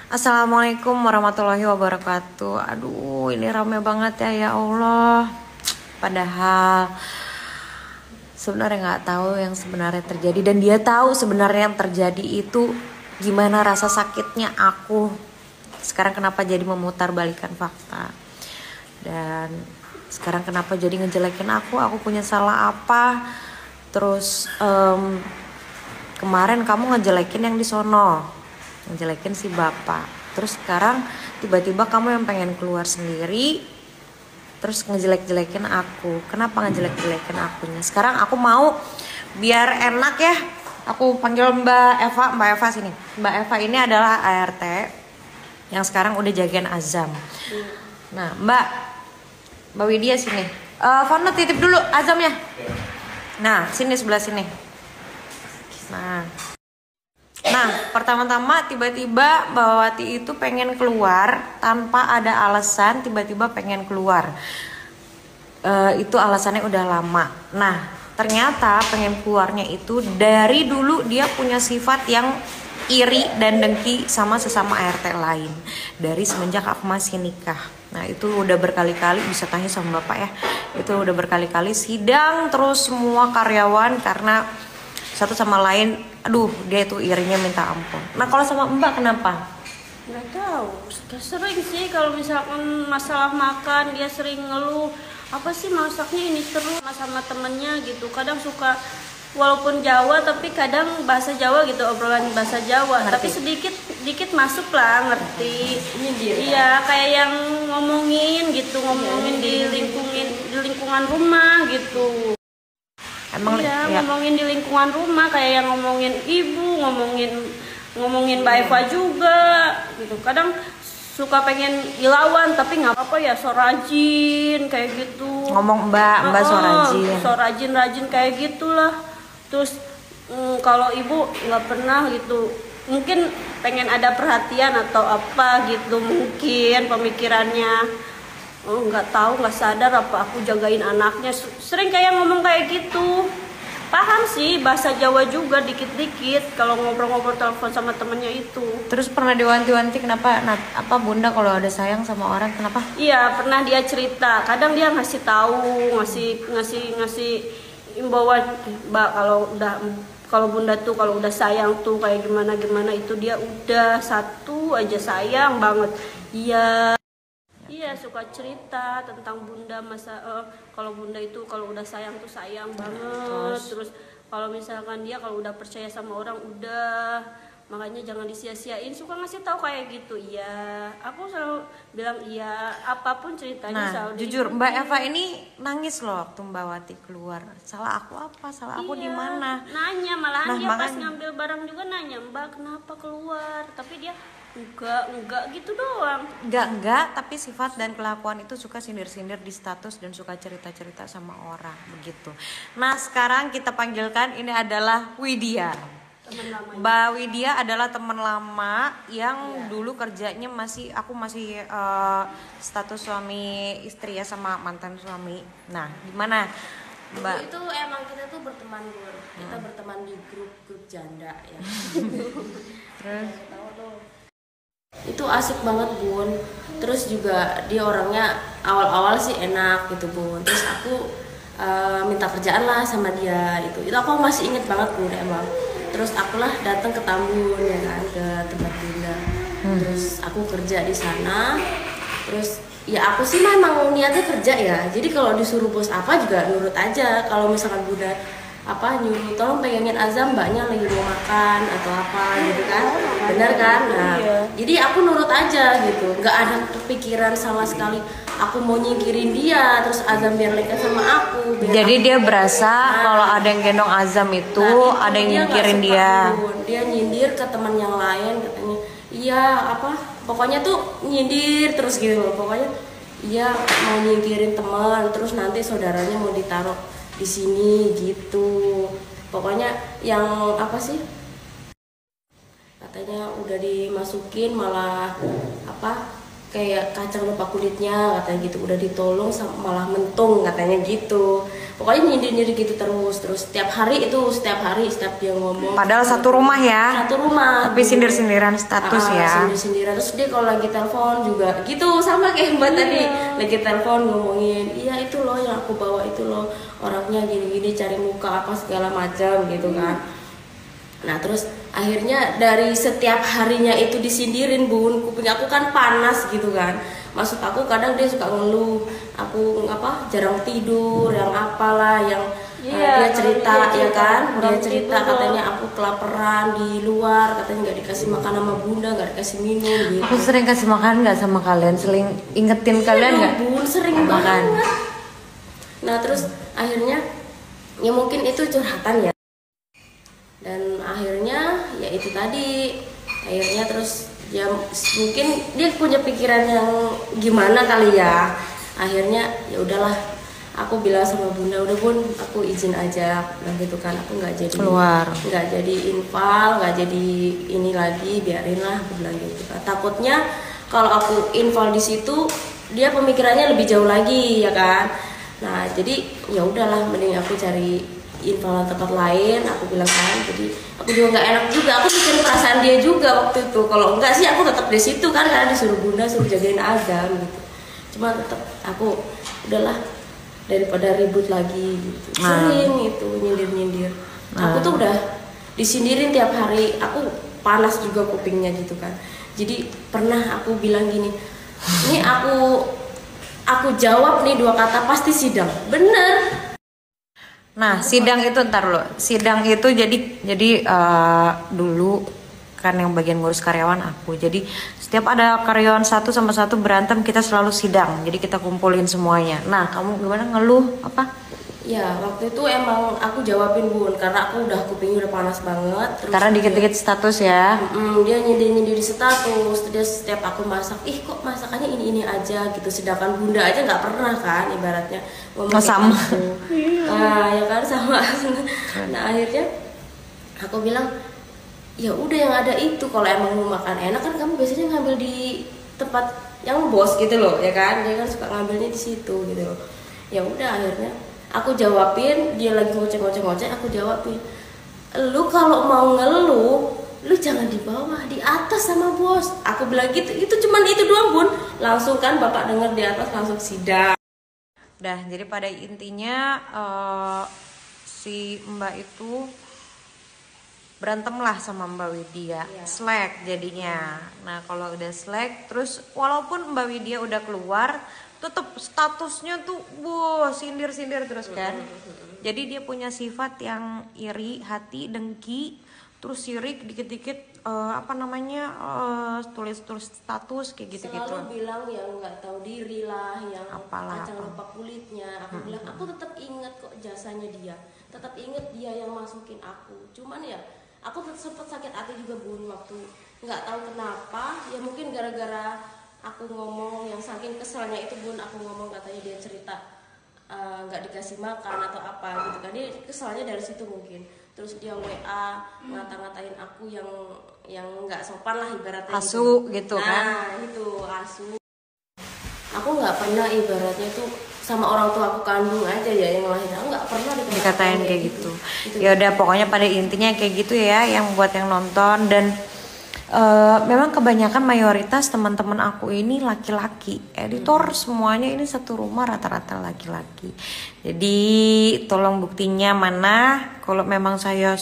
Assalamualaikum warahmatullahi wabarakatuh. Aduh, ini rame banget ya Allah. Padahal sebenarnya nggak tahu yang sebenarnya terjadi, dan dia tahu sebenarnya yang terjadi itu gimana rasa sakitnya aku. Sekarang kenapa jadi memutarbalikkan fakta, dan sekarang kenapa jadi ngejelekin aku punya salah apa. Terus kemarin kamu ngejelekin yang di sono, ngejelekin si bapak, terus sekarang tiba-tiba kamu yang pengen keluar sendiri terus ngejelek-jelekin aku. Kenapa ngejelek-jelekin akunya? Sekarang aku mau biar enak ya, aku panggil Mbak Eva sini. Mbak Eva ini adalah ART yang sekarang udah jagain Azam. Nah Mbak Widya sini, Fano titip dulu Azamnya. Nah sini, sebelah sini. Nah, pertama-tama tiba-tiba Mbak Wati itu pengen keluar tanpa ada alasan, tiba-tiba pengen keluar. Itu alasannya udah lama. Nah, ternyata pengen keluarnya itu dari dulu dia punya sifat yang iri dan dengki sama sesama ART lain. Dari semenjak aku masih nikah. Nah, itu udah berkali-kali, bisa tanya sama Bapak ya. Itu udah berkali-kali sidang terus semua karyawan karena satu sama lain, aduh dia itu irinya minta ampun. Nah kalau sama Mbak kenapa? Nggak tahu, sering sih kalau misalkan masalah makan dia sering ngeluh, apa sih masaknya ini terus sama temennya gitu. Kadang suka walaupun Jawa tapi kadang bahasa Jawa gitu, obrolan bahasa Jawa, ngerti. Tapi sedikit masuk lah, ngerti. Iya, kayak yang ngomongin di lingkungan rumah gitu. Emang iya, ya. Ngomongin di lingkungan rumah, kayak yang ngomongin ibu, ngomongin Mbak Eva juga gitu. Kadang suka pengen dilawan tapi nggak apa-apa ya, so rajin kayak gitu. Ngomong Mbak so rajin. Rajin kayak gitulah. Terus kalau ibu nggak pernah gitu, mungkin pengen ada perhatian atau apa gitu, mungkin pemikirannya. Oh nggak tahu, nggak sadar apa aku jagain anaknya. Sering kayak ngomong kayak gitu. Paham sih bahasa Jawa juga dikit-dikit kalau ngobrol-ngobrol telepon sama temennya itu. Terus pernah diwanti-wanti kenapa? Bunda kalau ada sayang sama orang kenapa? Iya, pernah dia cerita. Kadang dia ngasih tahu, ngasih imbauan, Mbak, kalau Bunda tuh kalau udah sayang tuh kayak gimana itu dia udah satu aja sayang banget. Iya, suka cerita tentang Bunda kalau Bunda itu kalau udah sayang tuh sayang banget. Terus kalau misalkan dia kalau udah percaya sama orang udah, makanya jangan disia-siain. Suka ngasih tahu kayak gitu. Iya, aku selalu bilang iya, apapun ceritanya selalu. Jujur Mbak Eva ini nangis loh waktu Mbak Wati keluar. Salah aku apa? Salah aku di mana? Nanya, malahan dia pas ngambil barang juga nanya, Mbak kenapa keluar? Tapi dia enggak gitu doang. Enggak, tapi sifat dan kelakuan itu suka sindir-sindir di status dan suka cerita-cerita sama orang begitu. Nah, sekarang kita panggilkan, ini adalah Widya. Mbak Widya adalah teman lama yang dulu kerjanya aku masih status suami istri ya sama mantan suami. Nah, gimana Mbak? Itu emang kita tuh berteman Bun. Kita berteman di grup janda ya. Terus itu asik banget Bun. Terus juga dia orangnya awal-awal sih enak gitu Bun. Terus aku minta kerjaan lah sama dia itu aku masih inget banget Bun emang. Terus akulah datang ke Tambun ya kan, ke tempat Bunda. Terus aku kerja di sana. Terus ya aku sih memang niatnya kerja ya. Jadi kalau disuruh bos apa juga nurut aja. Kalau misalkan Bunda nyuruh tolong pegangin Azam, mbaknya lagi mau makan atau apa gitu kan, benar kan? Nah, jadi aku nurut aja gitu, nggak ada kepikiran sama sekali aku mau nyingkirin dia terus Azam biar lekat sama aku. Jadi dia berasa kalau ada yang gendong Azam itu ada yang nyingkirin dia. Dia nyindir ke teman yang lain, katanya iya pokoknya tuh nyindir terus gitu, pokoknya iya mau nyingkirin teman terus nanti saudaranya mau ditaruh di sini gitu. Pokoknya yang katanya udah dimasukin malah kayak kacang lupa kulitnya katanya gitu, udah ditolong malah mentung katanya gitu. Pokoknya nyindir-nyindir gitu terus setiap hari setiap dia ngomong. Padahal satu rumah ya. Satu rumah. Tapi sindir-sindiran status ya. Sindir-sindiran. Terus dia kalau lagi telepon juga gitu sama kayak Mbak tadi. Lagi telepon ngomongin, "Iya itu loh yang aku bawa itu loh. Orangnya gini-gini cari muka apa segala macam gitu kan." Nah terus akhirnya dari setiap harinya itu disindirin Bun, kuping aku kan panas gitu kan. Maksud aku kadang dia suka ngeluh, aku jarang tidur, yang apalah, yang dia cerita ya kan, dia cerita katanya aku kelaparan di luar, katanya nggak dikasih makan sama bunda, nggak dikasih minum gitu. Aku sering kasih makan nggak sama kalian, sering ingetin kalian nggak? Bun sering makan. Nah terus akhirnya ya mungkin itu curhatan ya. Dan akhirnya ya itu tadi, akhirnya terus ya mungkin dia punya pikiran yang gimana kali ya. Akhirnya ya udahlah, aku bilang sama bunda, udah Bun aku izin aja dan gitu kan, aku nggak jadi keluar, nggak jadi infal, nggak jadi ini lagi, biarin lah aku bilang gitu kan. Takutnya kalau aku infal di situ dia pemikirannya lebih jauh lagi ya kan. Nah jadi ya udahlah, mending aku cari infolan tempat lain, aku bilang kan. Jadi aku juga nggak enak juga, aku mikirin perasaan dia juga waktu itu. Kalau enggak sih aku tetap di situ kan, karena disuruh bunda suruh jagain Agam gitu. Cuma tetap aku udahlah daripada ribut lagi gitu. Sering itu nyindir. Aku tuh udah disindirin tiap hari, aku panas juga kupingnya gitu kan. Jadi pernah aku bilang gini, ini aku jawab nih 2 kata pasti sidang, bener. Nah, sidang itu ntar lo. Sidang itu jadi dulu kan yang bagian ngurus karyawan aku. Jadi setiap ada karyawan satu sama satu berantem, kita selalu sidang. Jadi kita kumpulin semuanya. Nah, kamu gimana, ngeluh apa? Ya, waktu itu emang aku jawabin Bun, karena aku kupingnya udah panas banget. Terus karena dikit-dikit status ya. Dia nyindir di status. Dia setiap aku masak, ih kok masakannya ini aja gitu. Sedangkan bunda aja nggak pernah kan, ibaratnya ngomong sama. Nah, ya kan sama. Nah akhirnya aku bilang, ya udah yang ada itu. Kalau emang mau makan enak kan kamu biasanya ngambil di tempat yang bos gitu loh, ya kan? Dia kan suka ngambilnya di situ gitu loh. Ya udah akhirnya aku jawabin, dia lagi ngoceh-ngoceh, aku jawabin, lu kalau mau ngeluh, lu jangan di bawah, di atas sama bos. Aku bilang gitu, itu cuman itu doang Bun. Langsung kan bapak denger di atas, langsung sidang. Dah, jadi pada intinya si Mbak itu berantem lah sama Mbak Widya, slack jadinya. Nah kalau udah slack, terus walaupun Mbak Widya udah keluar, tetap statusnya tuh sindir-sindir terus kan. Jadi dia punya sifat yang iri hati, dengki, terus sirik dikit-dikit tulis status kayak gitu-gitu. Selalu bilang yang nggak tahu diri lah, yang apalah, kacang lupa kulitnya. Aku bilang aku tetap ingat kok jasanya dia, tetap ingat dia yang masukin aku. Cuman ya aku sempat sakit hati juga Bun waktu nggak tahu kenapa, ya mungkin gara-gara aku ngomong yang saking keselnya itu Bun, aku ngomong katanya dia cerita nggak dikasih makan atau apa gitu kan, dia keselnya dari situ mungkin. Terus dia WA ngata-ngatain aku yang nggak sopan lah ibaratnya, asu gitu kan. Nah itu asu. Aku nggak pernah ibaratnya itu sama orang tua aku kandung aja ya yang lahir, aku nggak pernah dikatain kayak gitu. Ya udah pokoknya pada intinya kayak gitu ya, yang buat yang nonton. Dan memang kebanyakan mayoritas teman-teman aku ini laki-laki, editor semuanya ini satu rumah rata-rata laki-laki. Jadi tolong buktinya mana, kalau memang saya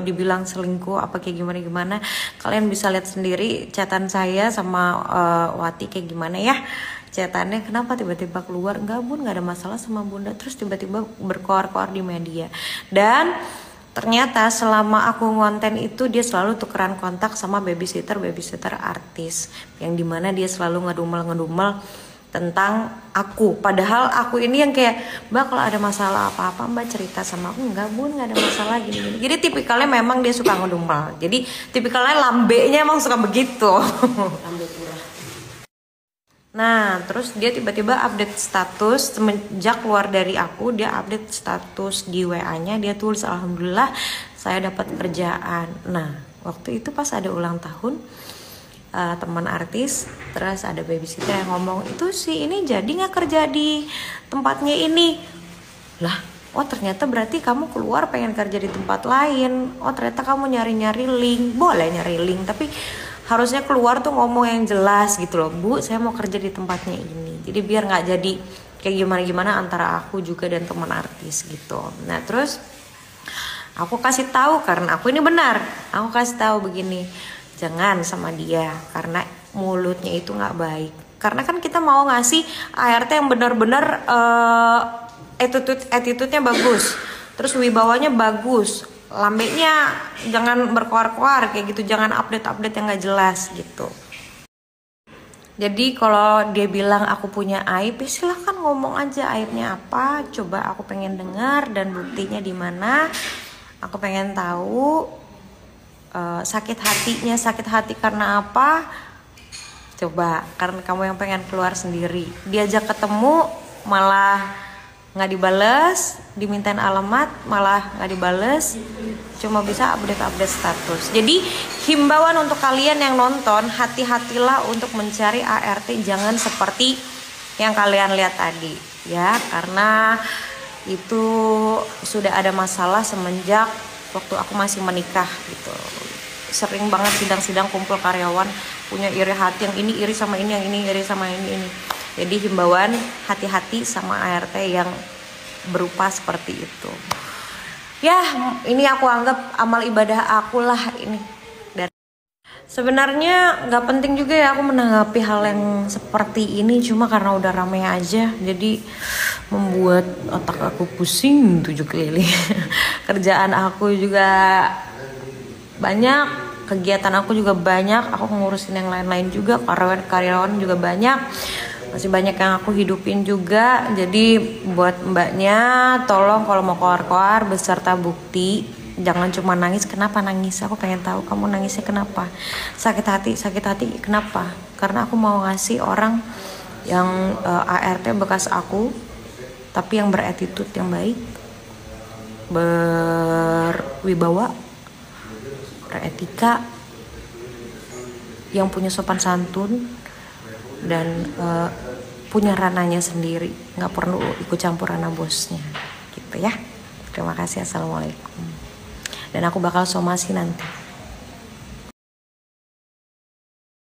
dibilang selingkuh apa kayak gimana kalian bisa lihat sendiri chatan saya sama Wati kayak gimana ya. Chatannya kenapa tiba-tiba keluar, enggak Bun nggak ada masalah sama bunda, terus tiba-tiba berkoar-koar di media. Dan ternyata selama aku ngonten itu dia selalu tukeran kontak sama babysitter artis, yang dimana dia selalu ngedumel tentang aku. Padahal aku ini yang kayak, Mbak kalau ada masalah apa-apa Mbak cerita sama aku. Enggak Bun nggak ada masalah gini. Jadi tipikalnya memang dia suka ngedumel. Jadi tipikalnya lambenya emang suka begitu. Lambe purah. Nah terus dia tiba-tiba update status semenjak keluar dari aku, dia update status di WA-nya, dia tulis alhamdulillah saya dapat kerjaan. Nah waktu itu pas ada ulang tahun teman artis, terus ada babysitter yang ngomong, itu sih ini jadi nggak kerja di tempatnya ini lah. Oh ternyata berarti kamu keluar pengen kerja di tempat lain. Oh ternyata kamu nyari-nyari link. Boleh nyari link, tapi harusnya keluar tuh ngomong yang jelas gitu loh. Bu, saya mau kerja di tempatnya ini. Jadi biar nggak jadi kayak gimana-gimana antara aku juga dan teman artis gitu. Nah terus aku kasih tahu, karena aku ini benar. Aku kasih tahu begini, jangan sama dia karena mulutnya itu nggak baik. Karena kan kita mau ngasih ART yang benar-benar attitude-nya bagus, terus wibawanya bagus, lambenya jangan berkoar-koar kayak gitu, jangan update-update yang nggak jelas gitu. Jadi kalau dia bilang aku punya aib, ya silahkan ngomong aja aibnya apa. Coba aku pengen dengar dan buktinya di mana. Aku pengen tahu sakit hati karena apa. Coba, karena kamu yang pengen keluar sendiri. Diajak ketemu malah nggak dibales, dimintain alamat malah nggak dibales, cuma bisa update status. Jadi himbauan untuk kalian yang nonton, hati-hatilah untuk mencari ART, jangan seperti yang kalian lihat tadi ya, karena itu sudah ada masalah semenjak waktu aku masih menikah gitu. Sering banget sidang-sidang kumpul karyawan punya iri hati, yang ini iri sama ini, yang ini iri sama ini. Jadi himbauan, hati-hati sama ART yang berupa seperti itu. Ya, ini aku anggap amal ibadah aku lah ini. Dan sebenarnya nggak penting juga ya aku menanggapi hal yang seperti ini, cuma karena udah rame aja, jadi membuat otak aku pusing 7 keliling. Kerjaan aku juga banyak, kegiatan aku juga banyak, aku ngurusin yang lain-lain juga, karyawan juga banyak, masih banyak yang aku hidupin juga. Jadi buat mbaknya, tolong kalau mau koar-koar beserta bukti, jangan cuma nangis. Kenapa nangis? Aku pengen tahu kamu nangisnya kenapa. Sakit hati kenapa? Karena aku mau ngasih orang yang ART bekas aku, tapi yang berattitude yang baik, berwibawa, beretika, yang punya sopan santun, dan punya ranahnya sendiri, nggak perlu ikut campur ranah bosnya gitu ya. Terima kasih, assalamualaikum. Dan aku bakal somasi nanti.